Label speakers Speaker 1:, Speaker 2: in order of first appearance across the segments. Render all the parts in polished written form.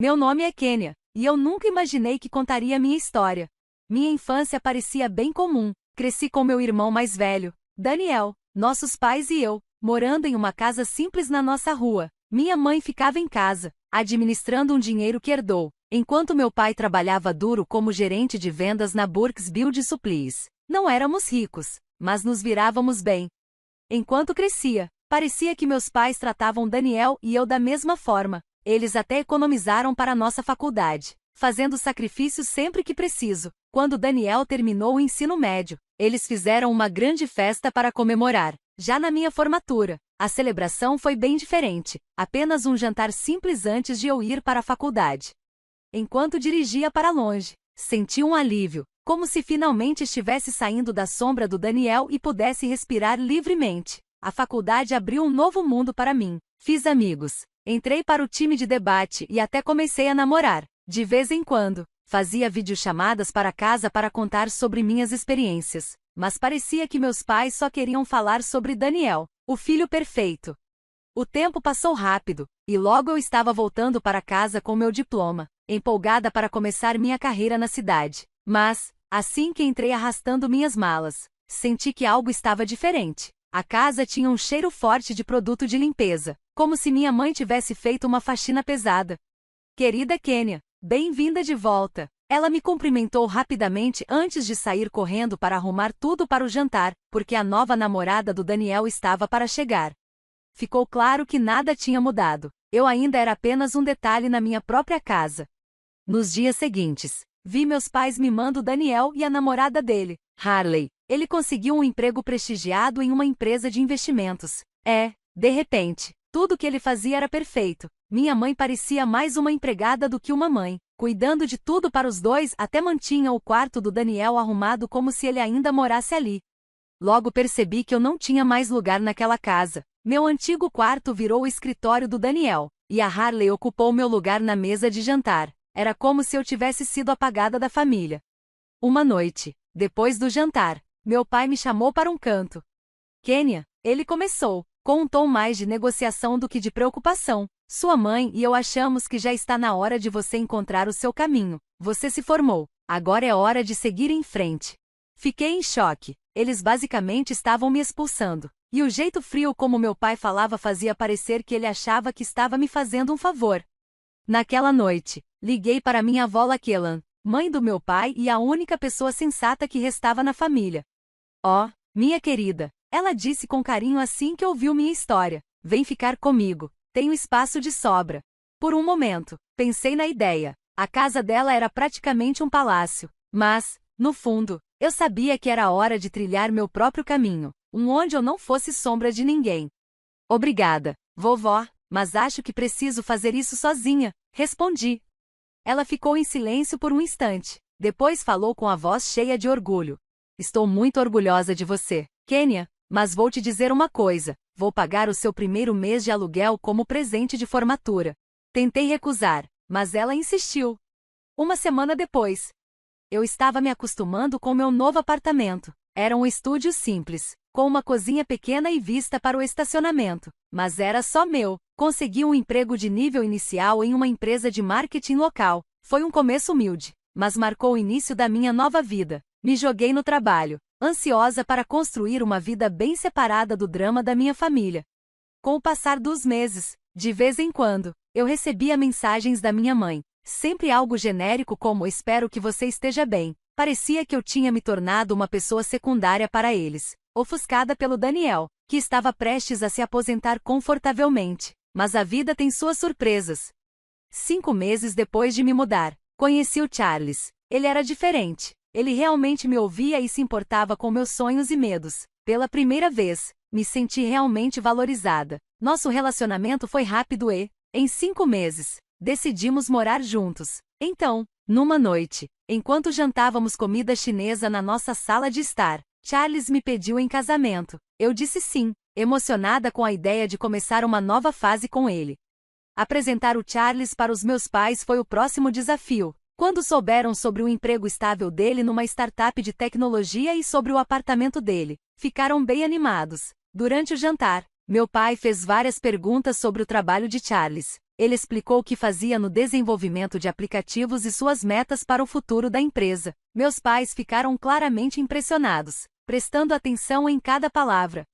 Speaker 1: Meu nome é Kênia, e eu nunca imaginei que contaria minha história. Minha infância parecia bem comum. Cresci com meu irmão mais velho, Daniel, nossos pais e eu, morando em uma casa simples na nossa rua. Minha mãe ficava em casa, administrando um dinheiro que herdou, enquanto meu pai trabalhava duro como gerente de vendas na Burks Build Supplies. Não éramos ricos, mas nos virávamos bem. Enquanto crescia, parecia que meus pais tratavam Daniel e eu da mesma forma. Eles até economizaram para nossa faculdade, fazendo sacrifícios sempre que preciso. Quando Daniel terminou o ensino médio, eles fizeram uma grande festa para comemorar. Já na minha formatura, a celebração foi bem diferente, apenas um jantar simples antes de eu ir para a faculdade. Enquanto dirigia para longe, senti um alívio, como se finalmente estivesse saindo da sombra do Daniel e pudesse respirar livremente. A faculdade abriu um novo mundo para mim. Fiz amigos. Entrei para o time de debate e até comecei a namorar. De vez em quando, fazia videochamadas para casa para contar sobre minhas experiências, mas parecia que meus pais só queriam falar sobre Daniel, o filho perfeito. O tempo passou rápido, e logo eu estava voltando para casa com meu diploma, empolgada para começar minha carreira na cidade. Mas, assim que entrei arrastando minhas malas, senti que algo estava diferente. A casa tinha um cheiro forte de produto de limpeza, como se minha mãe tivesse feito uma faxina pesada. Querida Kênia, bem-vinda de volta. Ela me cumprimentou rapidamente antes de sair correndo para arrumar tudo para o jantar, porque a nova namorada do Daniel estava para chegar. Ficou claro que nada tinha mudado. Eu ainda era apenas um detalhe na minha própria casa. Nos dias seguintes, vi meus pais mimando Daniel e a namorada dele, Harley. Ele conseguiu um emprego prestigiado em uma empresa de investimentos. De repente, tudo que ele fazia era perfeito. Minha mãe parecia mais uma empregada do que uma mãe, cuidando de tudo para os dois, até mantinha o quarto do Daniel arrumado como se ele ainda morasse ali. Logo percebi que eu não tinha mais lugar naquela casa. Meu antigo quarto virou o escritório do Daniel, e a Harley ocupou meu lugar na mesa de jantar. Era como se eu tivesse sido apagada da família. Uma noite, depois do jantar, meu pai me chamou para um canto. Kênia, ele começou, com um tom mais de negociação do que de preocupação. Sua mãe e eu achamos que já está na hora de você encontrar o seu caminho. Você se formou. Agora é hora de seguir em frente. Fiquei em choque. Eles basicamente estavam me expulsando. E o jeito frio como meu pai falava fazia parecer que ele achava que estava me fazendo um favor. Naquela noite, liguei para minha avó Laquelan, mãe do meu pai e a única pessoa sensata que restava na família. Oh, minha querida, ela disse com carinho assim que ouviu minha história. Vem ficar comigo, tenho espaço de sobra. Por um momento, pensei na ideia. A casa dela era praticamente um palácio. Mas, no fundo, eu sabia que era hora de trilhar meu próprio caminho, onde eu não fosse sombra de ninguém. Obrigada, vovó, mas acho que preciso fazer isso sozinha, respondi. Ela ficou em silêncio por um instante. Depois falou com a voz cheia de orgulho. Estou muito orgulhosa de você, Kênia, mas vou te dizer uma coisa, vou pagar o seu primeiro mês de aluguel como presente de formatura. Tentei recusar, mas ela insistiu. Uma semana depois, eu estava me acostumando com meu novo apartamento. Era um estúdio simples, com uma cozinha pequena e vista para o estacionamento, mas era só meu. Consegui um emprego de nível inicial em uma empresa de marketing local. Foi um começo humilde, mas marcou o início da minha nova vida. Me joguei no trabalho, ansiosa para construir uma vida bem separada do drama da minha família. Com o passar dos meses, de vez em quando, eu recebia mensagens da minha mãe, sempre algo genérico como "espero que você esteja bem". Parecia que eu tinha me tornado uma pessoa secundária para eles, ofuscada pelo Daniel, que estava prestes a se aposentar confortavelmente. Mas a vida tem suas surpresas. 5 meses depois de me mudar, conheci o Charles. Ele era diferente. Ele realmente me ouvia e se importava com meus sonhos e medos. Pela primeira vez, me senti realmente valorizada. Nosso relacionamento foi rápido e, em 5 meses, decidimos morar juntos. Então, numa noite, enquanto jantávamos comida chinesa na nossa sala de estar, Charles me pediu em casamento. Eu disse sim, emocionada com a ideia de começar uma nova fase com ele. Apresentar o Charles para os meus pais foi o próximo desafio. Quando souberam sobre o emprego estável dele numa startup de tecnologia e sobre o apartamento dele, ficaram bem animados. Durante o jantar, meu pai fez várias perguntas sobre o trabalho de Charles. Ele explicou o que fazia no desenvolvimento de aplicativos e suas metas para o futuro da empresa. Meus pais ficaram claramente impressionados, prestando atenção em cada palavra.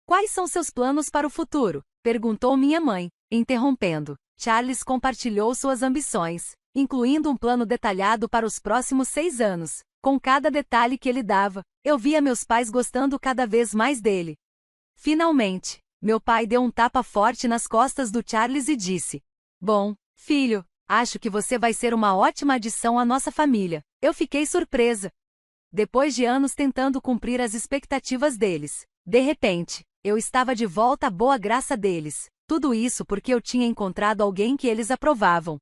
Speaker 1: Quais são seus planos para o futuro? Perguntou minha mãe, interrompendo. Charles compartilhou suas ambições, incluindo um plano detalhado para os próximos 6 anos. Com cada detalhe que ele dava, eu via meus pais gostando cada vez mais dele. Finalmente, meu pai deu um tapa forte nas costas do Charles e disse: "Bom, filho, acho que você vai ser uma ótima adição à nossa família." Eu fiquei surpresa. Depois de anos tentando cumprir as expectativas deles, de repente, eu estava de volta à boa graça deles. Tudo isso porque eu tinha encontrado alguém que eles aprovavam.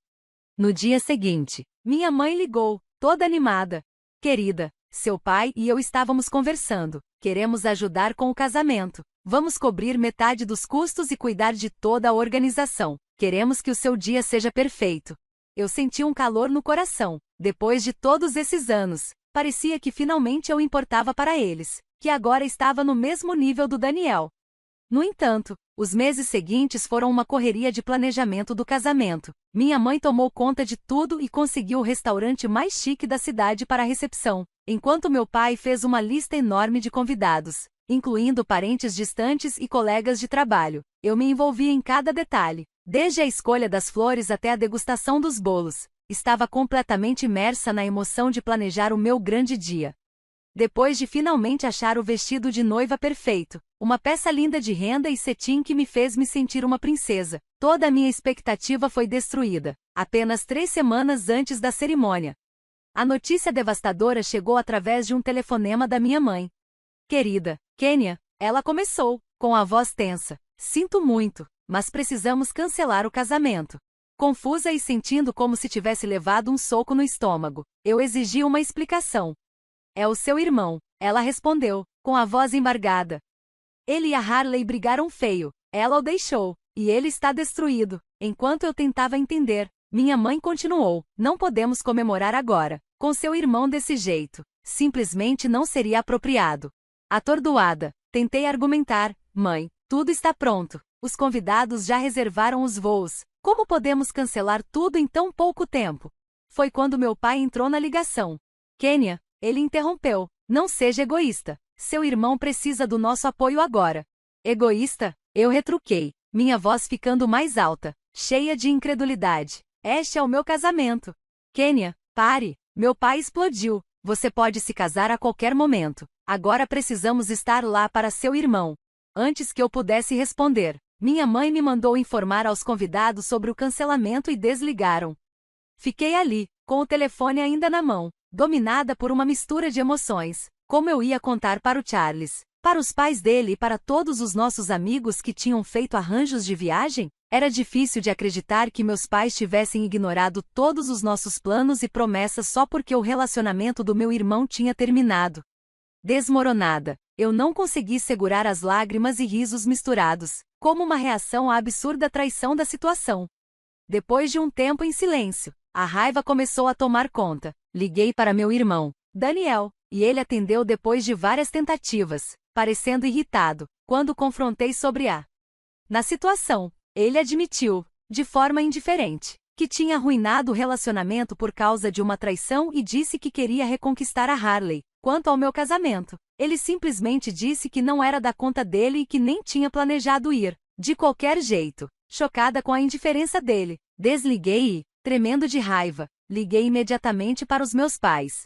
Speaker 1: No dia seguinte, minha mãe ligou, toda animada. "Querida, seu pai e eu estávamos conversando. Queremos ajudar com o casamento. Vamos cobrir metade dos custos e cuidar de toda a organização. Queremos que o seu dia seja perfeito." Eu senti um calor no coração. Depois de todos esses anos, parecia que finalmente eu importava para eles, que agora estava no mesmo nível do Daniel. No entanto, os meses seguintes foram uma correria de planejamento do casamento. Minha mãe tomou conta de tudo e conseguiu o restaurante mais chique da cidade para a recepção, enquanto meu pai fez uma lista enorme de convidados, incluindo parentes distantes e colegas de trabalho. Eu me envolvi em cada detalhe, desde a escolha das flores até a degustação dos bolos. Estava completamente imersa na emoção de planejar o meu grande dia. Depois de finalmente achar o vestido de noiva perfeito, uma peça linda de renda e cetim que me fez me sentir uma princesa, toda a minha expectativa foi destruída, apenas 3 semanas antes da cerimônia. A notícia devastadora chegou através de um telefonema da minha mãe. "Querida Kênia", ela começou, com a voz tensa, "sinto muito, mas precisamos cancelar o casamento." Confusa e sentindo como se tivesse levado um soco no estômago, eu exigi uma explicação. "É o seu irmão", ela respondeu, com a voz embargada. "Ele e a Harley brigaram feio, ela o deixou, e ele está destruído." Enquanto eu tentava entender, minha mãe continuou: "Não podemos comemorar agora, com seu irmão desse jeito. Simplesmente não seria apropriado." Atordoada, tentei argumentar: "Mãe, tudo está pronto. Os convidados já reservaram os voos. Como podemos cancelar tudo em tão pouco tempo?" Foi quando meu pai entrou na ligação. "Kênia", ele interrompeu, "não seja egoísta. Seu irmão precisa do nosso apoio agora." "Egoísta?" Eu retruquei, minha voz ficando mais alta, cheia de incredulidade. "Este é o meu casamento." "Kênia, pare." Meu pai explodiu. "Você pode se casar a qualquer momento. Agora precisamos estar lá para seu irmão." Antes que eu pudesse responder, minha mãe me mandou informar aos convidados sobre o cancelamento e desligaram. Fiquei ali, com o telefone ainda na mão, dominada por uma mistura de emoções. Como eu ia contar para o Charles, para os pais dele e para todos os nossos amigos que tinham feito arranjos de viagem? Era difícil de acreditar que meus pais tivessem ignorado todos os nossos planos e promessas só porque o relacionamento do meu irmão tinha terminado. Desmoronada, eu não consegui segurar as lágrimas e risos misturados, como uma reação à absurda traição da situação. Depois de um tempo em silêncio, a raiva começou a tomar conta. Liguei para meu irmão, Daniel, e ele atendeu depois de várias tentativas, parecendo irritado, quando confrontei sobre na situação. Ele admitiu, de forma indiferente, que tinha arruinado o relacionamento por causa de uma traição e disse que queria reconquistar a Harley. Quanto ao meu casamento, ele simplesmente disse que não era da conta dele e que nem tinha planejado ir, de qualquer jeito. Chocada com a indiferença dele, desliguei e, tremendo de raiva, liguei imediatamente para os meus pais.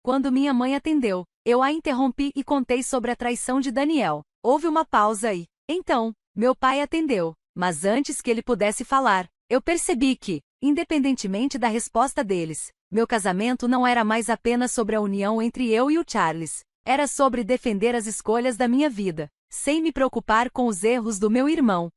Speaker 1: Quando minha mãe atendeu, eu a interrompi e contei sobre a traição de Daniel. Houve uma pausa e, então, meu pai atendeu, mas antes que ele pudesse falar, eu percebi que, independentemente da resposta deles, meu casamento não era mais apenas sobre a união entre eu e o Charles. Era sobre defender as escolhas da minha vida, sem me preocupar com os erros do meu irmão.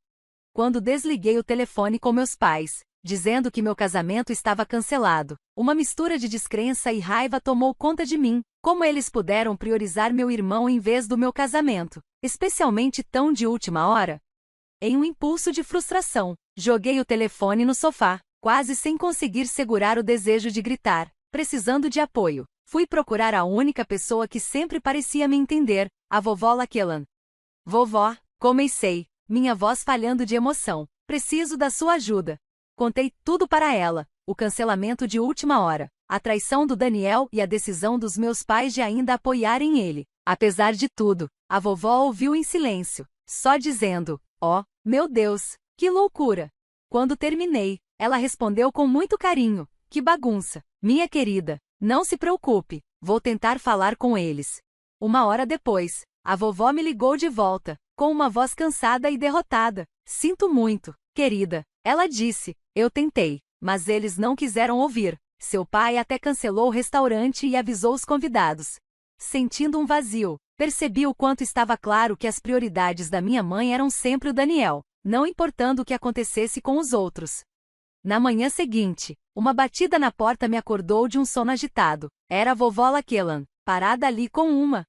Speaker 1: Quando desliguei o telefone com meus pais, dizendo que meu casamento estava cancelado, uma mistura de descrença e raiva tomou conta de mim. Como eles puderam priorizar meu irmão em vez do meu casamento, especialmente tão de última hora? Em um impulso de frustração, joguei o telefone no sofá, quase sem conseguir segurar o desejo de gritar, precisando de apoio. Fui procurar a única pessoa que sempre parecia me entender, a vovó Laquelan. "Vovó", comecei, minha voz falhando de emoção, "preciso da sua ajuda." Contei tudo para ela, o cancelamento de última hora, a traição do Daniel e a decisão dos meus pais de ainda apoiarem ele. Apesar de tudo, a vovó ouviu em silêncio, só dizendo, "Oh, meu Deus, que loucura!" Quando terminei, ela respondeu com muito carinho, "Que bagunça, minha querida, não se preocupe, vou tentar falar com eles." 1 hora depois, a vovó me ligou de volta, com uma voz cansada e derrotada. "Sinto muito, querida," ela disse, "eu tentei, mas eles não quiseram ouvir. Seu pai até cancelou o restaurante e avisou os convidados." Sentindo um vazio, percebi o quanto estava claro que as prioridades da minha mãe eram sempre o Daniel, não importando o que acontecesse com os outros. Na manhã seguinte, uma batida na porta me acordou de um sono agitado. Era a vovó Lakelan, parada ali com uma.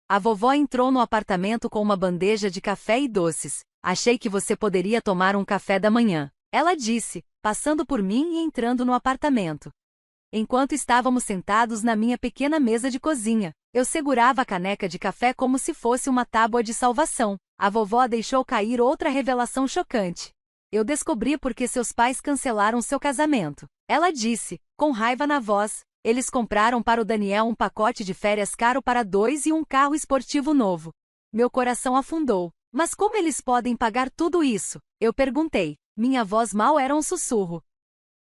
Speaker 1: A vovó entrou no apartamento com uma bandeja de café e doces. "Achei que você poderia tomar um café da manhã," ela disse, passando por mim e entrando no apartamento. Enquanto estávamos sentados na minha pequena mesa de cozinha, eu segurava a caneca de café como se fosse uma tábua de salvação. A vovó deixou cair outra revelação chocante. "Eu descobri por que seus pais cancelaram seu casamento," ela disse, com raiva na voz. "Eles compraram para o Daniel um pacote de férias caro para 2 e um carro esportivo novo." Meu coração afundou. "Mas como eles podem pagar tudo isso?" eu perguntei. Minha voz mal era um sussurro.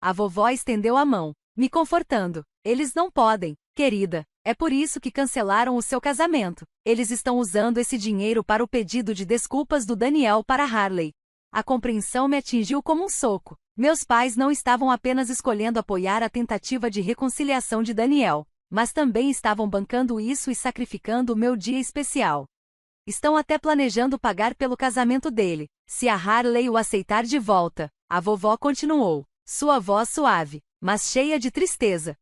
Speaker 1: A vovó estendeu a mão, me confortando. "Eles não podem, querida. É por isso que cancelaram o seu casamento. Eles estão usando esse dinheiro para o pedido de desculpas do Daniel para Harley." A compreensão me atingiu como um soco. Meus pais não estavam apenas escolhendo apoiar a tentativa de reconciliação de Daniel, mas também estavam bancando isso e sacrificando o meu dia especial. "Estão até planejando pagar pelo casamento dele, se a Harley o aceitar de volta," a vovó continuou, sua voz suave, mas cheia de tristeza.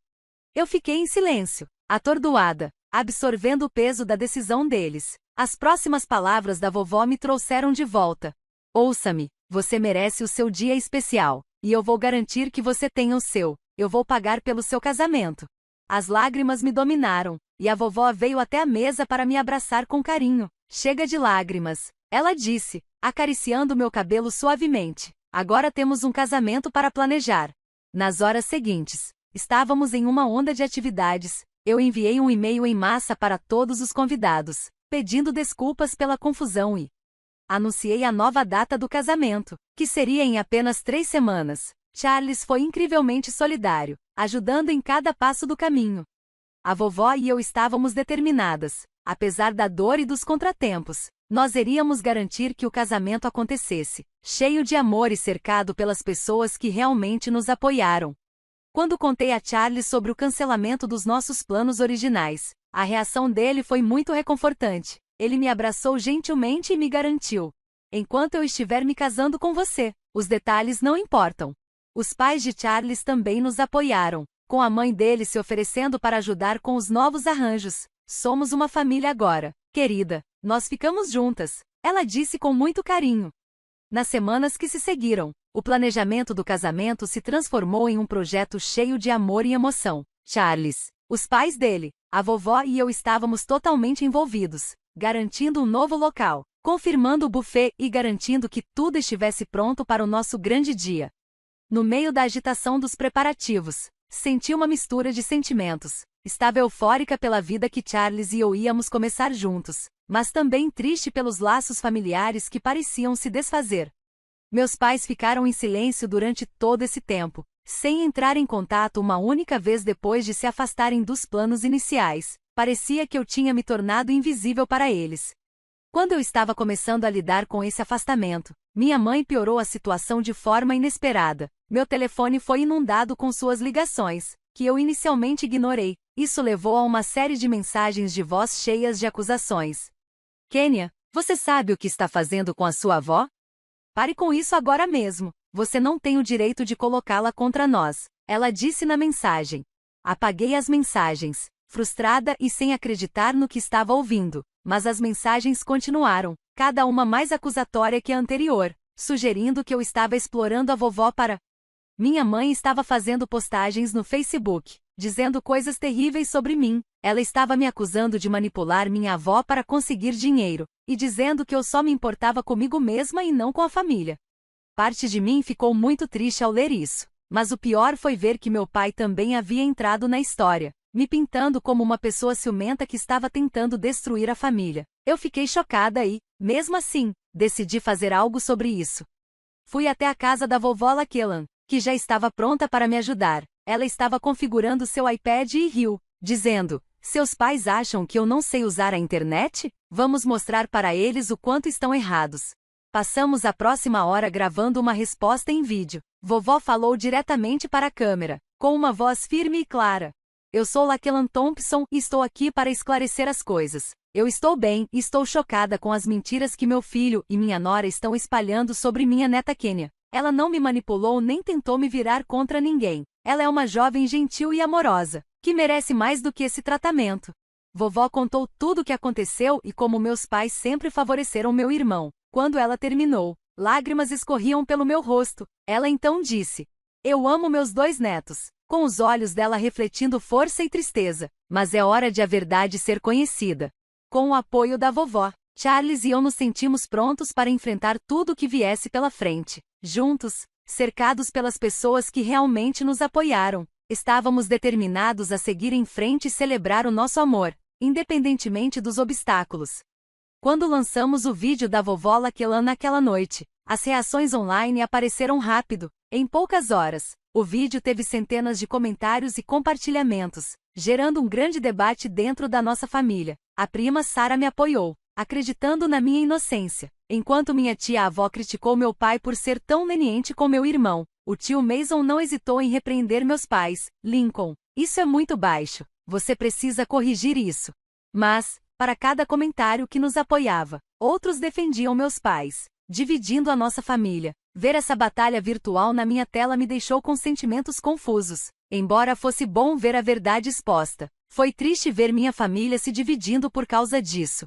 Speaker 1: Eu fiquei em silêncio, atordoada, absorvendo o peso da decisão deles. As próximas palavras da vovó me trouxeram de volta. "Ouça-me, você merece o seu dia especial, e eu vou garantir que você tenha o seu. Eu vou pagar pelo seu casamento." As lágrimas me dominaram, e a vovó veio até a mesa para me abraçar com carinho. "Chega de lágrimas," ela disse, acariciando meu cabelo suavemente. "Agora temos um casamento para planejar." Nas horas seguintes, estávamos em uma onda de atividades. Eu enviei um e-mail em massa para todos os convidados, pedindo desculpas pela confusão e anunciei a nova data do casamento, que seria em apenas 3 semanas. Charles foi incrivelmente solidário, ajudando em cada passo do caminho. A vovó e eu estávamos determinadas, apesar da dor e dos contratempos. Nós iríamos garantir que o casamento acontecesse, cheio de amor e cercado pelas pessoas que realmente nos apoiaram. Quando contei a Charles sobre o cancelamento dos nossos planos originais, a reação dele foi muito reconfortante. Ele me abraçou gentilmente e me garantiu: "Enquanto eu estiver me casando com você, os detalhes não importam." Os pais de Charles também nos apoiaram, com a mãe dele se oferecendo para ajudar com os novos arranjos. "Somos uma família agora, querida. Nós ficamos juntas," ela disse com muito carinho. Nas semanas que se seguiram, o planejamento do casamento se transformou em um projeto cheio de amor e emoção. Charles, os pais dele, a vovó e eu estávamos totalmente envolvidos, garantindo um novo local, confirmando o buffet e garantindo que tudo estivesse pronto para o nosso grande dia. No meio da agitação dos preparativos, senti uma mistura de sentimentos. Estava eufórica pela vida que Charles e eu íamos começar juntos, mas também triste pelos laços familiares que pareciam se desfazer. Meus pais ficaram em silêncio durante todo esse tempo, sem entrar em contato uma única vez depois de se afastarem dos planos iniciais. Parecia que eu tinha me tornado invisível para eles. Quando eu estava começando a lidar com esse afastamento, minha mãe piorou a situação de forma inesperada. Meu telefone foi inundado com suas ligações, que eu inicialmente ignorei. Isso levou a uma série de mensagens de voz cheias de acusações. "Kênia, você sabe o que está fazendo com a sua avó? Pare com isso agora mesmo. Você não tem o direito de colocá-la contra nós," ela disse na mensagem. Apaguei as mensagens, frustrada e sem acreditar no que estava ouvindo, mas as mensagens continuaram, cada uma mais acusatória que a anterior, sugerindo que eu estava explorando a vovó para... Minha mãe estava fazendo postagens no Facebook, dizendo coisas terríveis sobre mim. Ela estava me acusando de manipular minha avó para conseguir dinheiro, e dizendo que eu só me importava comigo mesma e não com a família. Parte de mim ficou muito triste ao ler isso. Mas o pior foi ver que meu pai também havia entrado na história, me pintando como uma pessoa ciumenta que estava tentando destruir a família. Eu fiquei chocada e, mesmo assim, decidi fazer algo sobre isso. Fui até a casa da vovó Lakelan, que já estava pronta para me ajudar. Ela estava configurando seu iPad e riu, dizendo: "Seus pais acham que eu não sei usar a internet? Vamos mostrar para eles o quanto estão errados." Passamos a próxima hora gravando uma resposta em vídeo. Vovó falou diretamente para a câmera, com uma voz firme e clara. "Eu sou Lakelan Thompson e estou aqui para esclarecer as coisas. Eu estou bem e estou chocada com as mentiras que meu filho e minha nora estão espalhando sobre minha neta Kenya. Ela não me manipulou nem tentou me virar contra ninguém. Ela é uma jovem gentil e amorosa, que merece mais do que esse tratamento." Vovó contou tudo o que aconteceu e como meus pais sempre favoreceram meu irmão. Quando ela terminou, lágrimas escorriam pelo meu rosto. Ela então disse: "Eu amo meus 2 netos." Com os olhos dela refletindo força e tristeza. Mas é hora de a verdade ser conhecida. Com o apoio da vovó, Charles e eu nos sentimos prontos para enfrentar tudo o que viesse pela frente. Juntos, cercados pelas pessoas que realmente nos apoiaram, estávamos determinados a seguir em frente e celebrar o nosso amor, independentemente dos obstáculos. Quando lançamos o vídeo da vovó Lakelan naquela noite, as reações online apareceram rápido. Em poucas horas, o vídeo teve centenas de comentários e compartilhamentos, gerando um grande debate dentro da nossa família. A prima Sarah me apoiou, acreditando na minha inocência, enquanto minha tia-avó criticou meu pai por ser tão leniente com meu irmão. O tio Mason não hesitou em repreender meus pais. "Lincoln, isso é muito baixo. Você precisa corrigir isso." Mas, para cada comentário que nos apoiava, outros defendiam meus pais, dividindo a nossa família. Ver essa batalha virtual na minha tela me deixou com sentimentos confusos. Embora fosse bom ver a verdade exposta, foi triste ver minha família se dividindo por causa disso.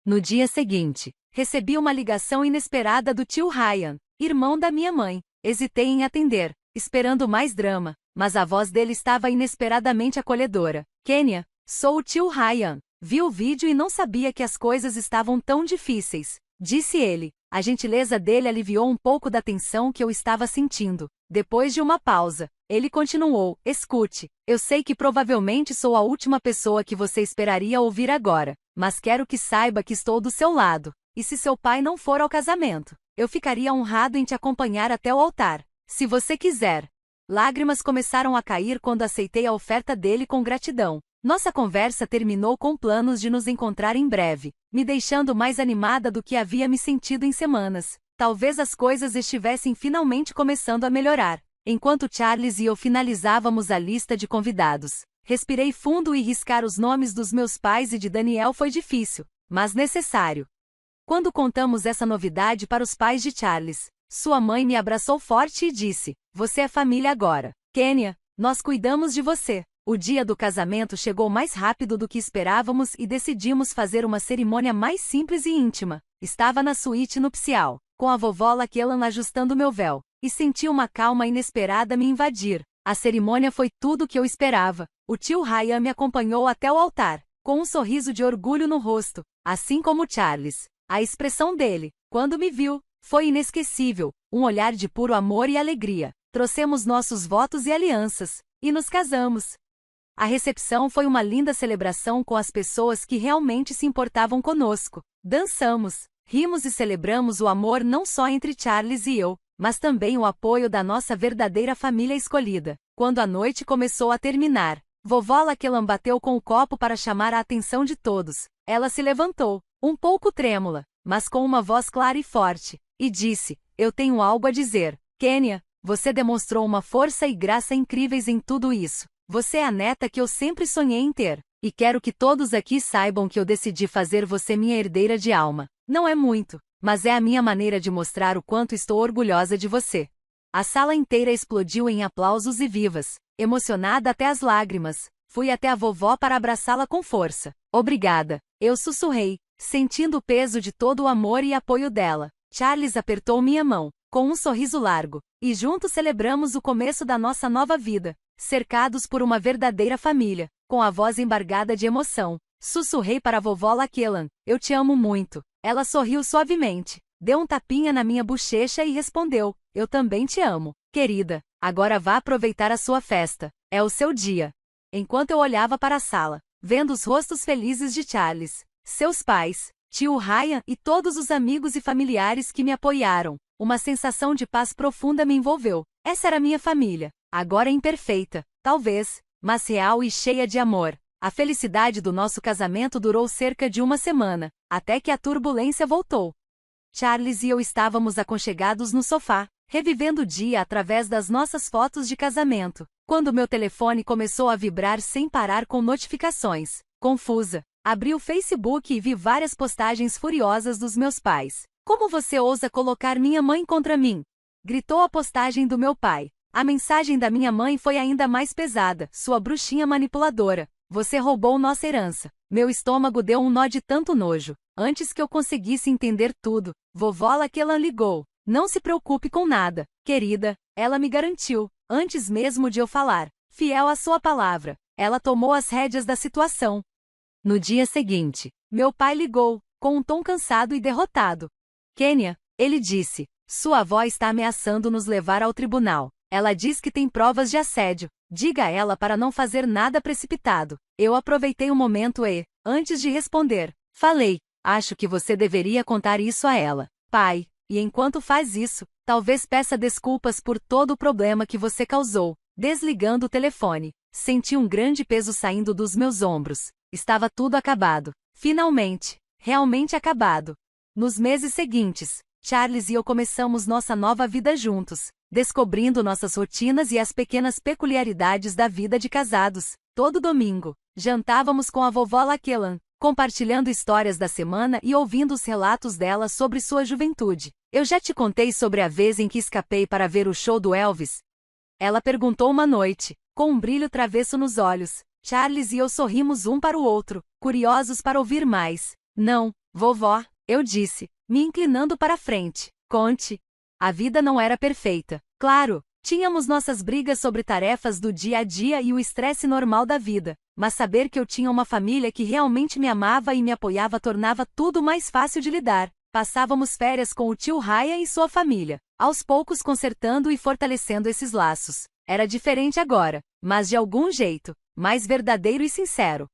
Speaker 1: No dia seguinte, recebi uma ligação inesperada do tio Ryan, irmão da minha mãe. Hesitei em atender, esperando mais drama, mas a voz dele estava inesperadamente acolhedora. "Kenya, sou o tio Ryan. Vi o vídeo e não sabia que as coisas estavam tão difíceis", disse ele. A gentileza dele aliviou um pouco da tensão que eu estava sentindo. Depois de uma pausa, ele continuou: "Escute, eu sei que provavelmente sou a última pessoa que você esperaria ouvir agora, mas quero que saiba que estou do seu lado. E se seu pai não for ao casamento, eu ficaria honrado em te acompanhar até o altar, se você quiser." Lágrimas começaram a cair quando aceitei a oferta dele com gratidão. Nossa conversa terminou com planos de nos encontrar em breve, me deixando mais animada do que havia me sentido em semanas. Talvez as coisas estivessem finalmente começando a melhorar. Enquanto Charles e eu finalizávamos a lista de convidados, respirei fundo e riscar os nomes dos meus pais e de Daniel foi difícil, mas necessário. Quando contamos essa novidade para os pais de Charles, sua mãe me abraçou forte e disse: "Você é família agora. Kenya, nós cuidamos de você." O dia do casamento chegou mais rápido do que esperávamos e decidimos fazer uma cerimônia mais simples e íntima. Estava na suíte nupcial, com a vovó Lakelan ajustando meu véu, e senti uma calma inesperada me invadir. A cerimônia foi tudo o que eu esperava. O tio Ryan me acompanhou até o altar, com um sorriso de orgulho no rosto, assim como Charles. A expressão dele, quando me viu, foi inesquecível, um olhar de puro amor e alegria. Trouxemos nossos votos e alianças, e nos casamos. A recepção foi uma linda celebração com as pessoas que realmente se importavam conosco. Dançamos, rimos e celebramos o amor não só entre Charles e eu, mas também o apoio da nossa verdadeira família escolhida. Quando a noite começou a terminar, vovó Lakelan bateu com o copo para chamar a atenção de todos. Ela se levantou, um pouco trêmula, mas com uma voz clara e forte, e disse: "Eu tenho algo a dizer. Kenya, você demonstrou uma força e graça incríveis em tudo isso. Você é a neta que eu sempre sonhei em ter, e quero que todos aqui saibam que eu decidi fazer você minha herdeira de alma. Não é muito, mas é a minha maneira de mostrar o quanto estou orgulhosa de você." A sala inteira explodiu em aplausos e vivas. Emocionada até as lágrimas, fui até a vovó para abraçá-la com força. "Obrigada", eu sussurrei, sentindo o peso de todo o amor e apoio dela. Charles apertou minha mão, com um sorriso largo, e juntos celebramos o começo da nossa nova vida. Cercados por uma verdadeira família, com a voz embargada de emoção, sussurrei para a vovó Lakelan: "Eu te amo muito." Ela sorriu suavemente, deu um tapinha na minha bochecha e respondeu: eu também te amo, querida. Agora vá aproveitar a sua festa. É o seu dia. Enquanto eu olhava para a sala, vendo os rostos felizes de Charles, seus pais, tio Ryan e todos os amigos e familiares que me apoiaram, uma sensação de paz profunda me envolveu. Essa era minha família, agora imperfeita, talvez, mas real e cheia de amor. A felicidade do nosso casamento durou cerca de uma semana, até que a turbulência voltou. Charles e eu estávamos aconchegados no sofá, revivendo o dia através das nossas fotos de casamento, quando meu telefone começou a vibrar sem parar com notificações. Confusa, abri o Facebook e vi várias postagens furiosas dos meus pais. Como você ousa colocar minha mãe contra mim? Gritou a postagem do meu pai. A mensagem da minha mãe foi ainda mais pesada. Sua bruxinha manipuladora. Você roubou nossa herança. Meu estômago deu um nó de tanto nojo. Antes que eu conseguisse entender tudo, vovó Laquelan ligou. Não se preocupe com nada, querida, ela me garantiu, antes mesmo de eu falar. Fiel à sua palavra, ela tomou as rédeas da situação. No dia seguinte, meu pai ligou, com um tom cansado e derrotado. Kênia, ele disse, sua avó está ameaçando nos levar ao tribunal. Ela diz que tem provas de assédio. Diga a ela para não fazer nada precipitado. Eu aproveitei o momento e, antes de responder, falei, acho que você deveria contar isso a ela, pai. E enquanto faz isso, talvez peça desculpas por todo o problema que você causou. Desligando o telefone, senti um grande peso saindo dos meus ombros. Estava tudo acabado. Finalmente. Realmente acabado. Nos meses seguintes, Charles e eu começamos nossa nova vida juntos, descobrindo nossas rotinas e as pequenas peculiaridades da vida de casados. Todo domingo, jantávamos com a vovó Laquelan, compartilhando histórias da semana e ouvindo os relatos dela sobre sua juventude. Eu já te contei sobre a vez em que escapei para ver o show do Elvis? Ela perguntou uma noite, com um brilho travesso nos olhos. Charles e eu sorrimos um para o outro, curiosos para ouvir mais. Não, vovó, eu disse, me inclinando para a frente. Conte. A vida não era perfeita. Claro, tínhamos nossas brigas sobre tarefas do dia a dia e o estresse normal da vida. Mas saber que eu tinha uma família que realmente me amava e me apoiava tornava tudo mais fácil de lidar. Passávamos férias com o tio Ryan e sua família, aos poucos consertando e fortalecendo esses laços. Era diferente agora, mas de algum jeito, mais verdadeiro e sincero.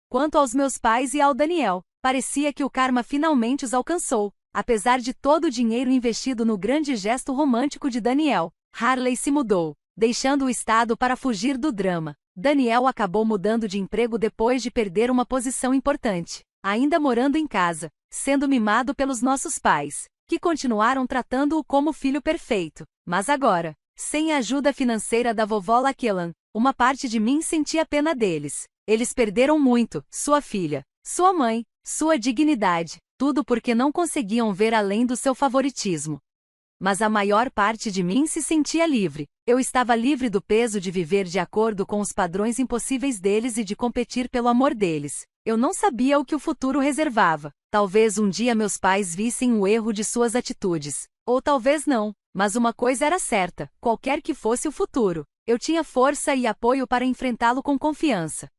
Speaker 1: Quanto aos meus pais e ao Daniel, parecia que o karma finalmente os alcançou. Apesar de todo o dinheiro investido no grande gesto romântico de Daniel, Harley se mudou, deixando o estado para fugir do drama. Daniel acabou mudando de emprego depois de perder uma posição importante, ainda morando em casa, sendo mimado pelos nossos pais, que continuaram tratando-o como filho perfeito. Mas agora, sem a ajuda financeira da vovó Laquelan, uma parte de mim sentia pena deles. Eles perderam muito, sua filha, sua mãe, sua dignidade, tudo porque não conseguiam ver além do seu favoritismo. Mas a maior parte de mim se sentia livre. Eu estava livre do peso de viver de acordo com os padrões impossíveis deles e de competir pelo amor deles. Eu não sabia o que o futuro reservava. Talvez um dia meus pais vissem o erro de suas atitudes. Ou talvez não. Mas uma coisa era certa, qualquer que fosse o futuro, eu tinha força e apoio para enfrentá-lo com confiança.